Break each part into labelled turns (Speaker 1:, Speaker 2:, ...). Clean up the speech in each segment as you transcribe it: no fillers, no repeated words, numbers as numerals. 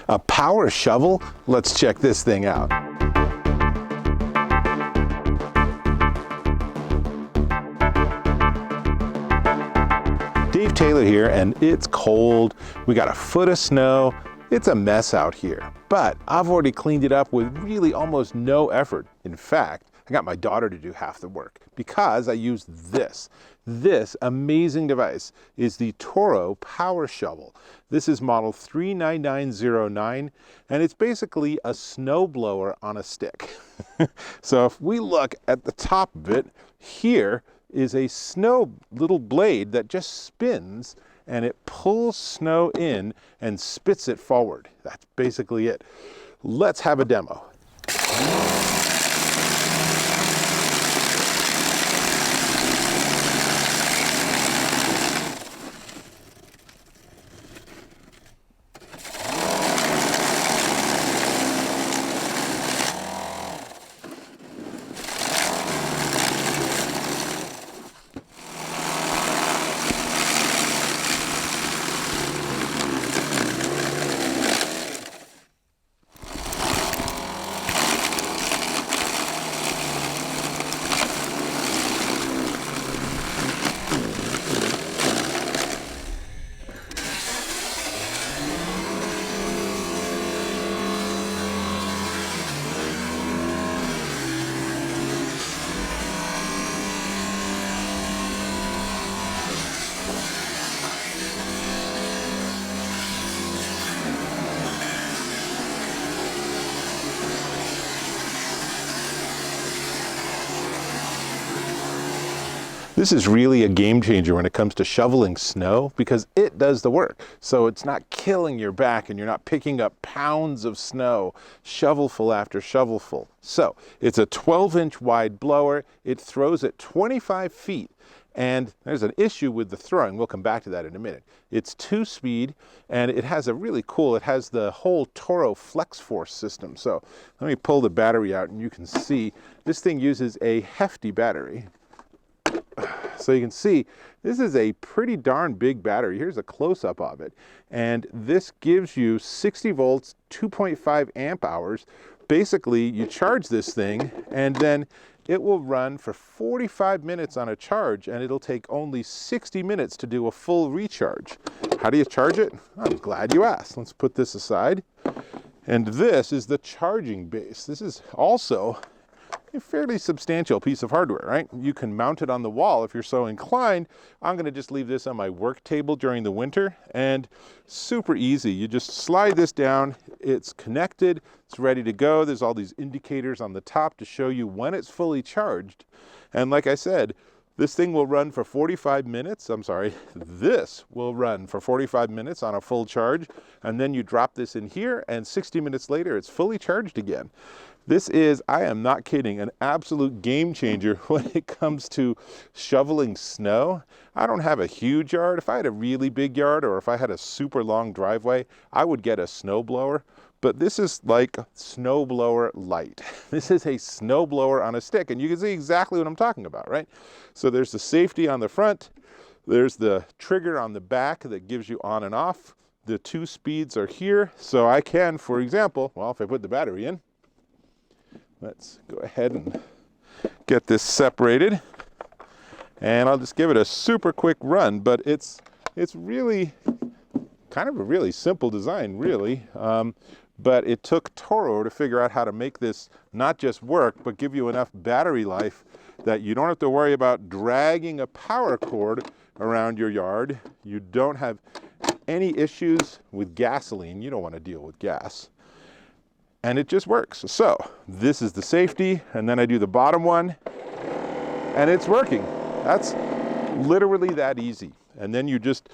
Speaker 1: A power shovel? Let's check this thing out. Dave Taylor here, and it's cold. We got a foot of snow. It's a mess out here, but I've already cleaned it up with really almost no effort. In fact, I got my daughter to do half the work because I used this. This amazing device is the Toro power shovel. This is model 39909, and it's basically a snowblower on a stick. So if we look at the top of it, here is a snow little blade that just spins and it pulls snow in and spits it forward. That's basically it. Let's have a demo. This is really a game changer when it comes to shoveling snow because it does the work. So it's not killing your back and you're not picking up pounds of snow, shovelful after shovelful. So it's a 12-inch wide blower. It throws at 25 feet. And there's an issue with the throwing. We'll come back to that in a minute. It's 2-speed, and it has a really cool, it has the whole Toro Flex Force system. So let me pull the battery out and you can see this thing uses a hefty battery. So you can see this is a pretty darn big battery. Here's a close-up of it. And this gives you 60 volts, 2.5 amp hours. Basically, you charge this thing and then it will run for 45 minutes on a charge, and it'll take only 60 minutes to do a full recharge. How do you charge it? I'm glad you asked. Let's put this aside. And this is the charging base. This is also a fairly substantial piece of hardware, right? You can mount it on the wall if you're so inclined. I'm going to just leave this on my work table during the winter, and super easy. You just slide this down, it's connected, it's ready to go. There's all these indicators on the top to show you when it's fully charged. And like I said, this thing will run for 45 minutes. This will run for 45 minutes on a full charge, and then you drop this in here, and 60 minutes later, it's fully charged again. This is, I am not kidding, an absolute game changer when it comes to shoveling snow. I don't have a huge yard. If I had a really big yard or if I had a super long driveway, I would get a snowblower. But this is like snowblower light. This is a snowblower on a stick, and you can see exactly what I'm talking about, right? So there's the safety on the front. There's the trigger on the back that gives you on and off. The 2 speeds are here. So I can, for example, well, if I put the battery in, let's go ahead and get this separated, and I'll just give it a super quick run. But it's really kind of a really simple design, really. But it took Toro to figure out how to make this not just work, but give you enough battery life that you don't have to worry about dragging a power cord around your yard. You don't have any issues with gasoline. You don't want to deal with gas. And it just works. So this is the safety, and then I do the bottom one, and it's working. That's literally that easy. And then you just,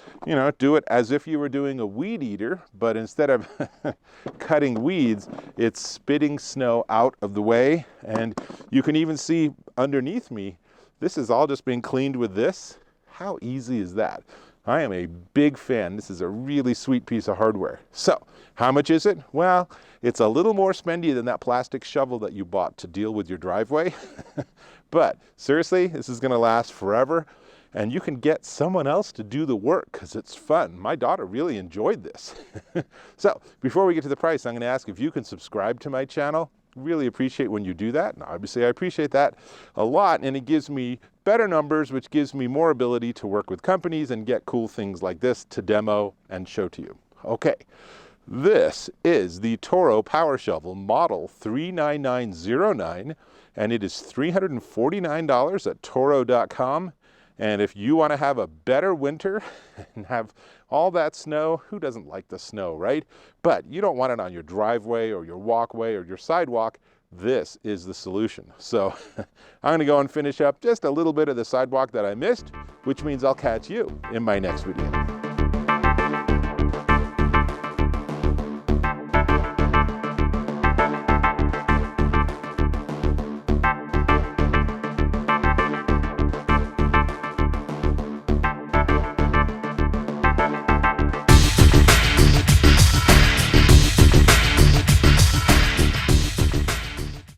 Speaker 1: do it as if you were doing a weed eater, but instead of cutting weeds, it's spitting snow out of the way. And you can even see underneath me, this is all just being cleaned with this. How easy is that? I am a big fan. This is a really sweet piece of hardware. So how much is it? Well, it's a little more spendy than that plastic shovel that you bought to deal with your driveway. But seriously, this is going to last forever. and you can get someone else to do the work because it's fun. My daughter really enjoyed this. So before we get to the price, I'm going to ask if you can subscribe to my channel. Really appreciate when you do that. And obviously I appreciate that a lot, and it gives me better numbers, which gives me more ability to work with companies and get cool things like this to demo and show to you. Okay, this is the Toro Power Shovel Model 39909, and it is $349 at Toro.com. And if you want to have a better winter and have all that snow, who doesn't like the snow, right? But you don't want it on your driveway or your walkway or your sidewalk, this is the solution. So I'm going to go and finish up just a little bit of the sidewalk that I missed, which means I'll catch you in my next video.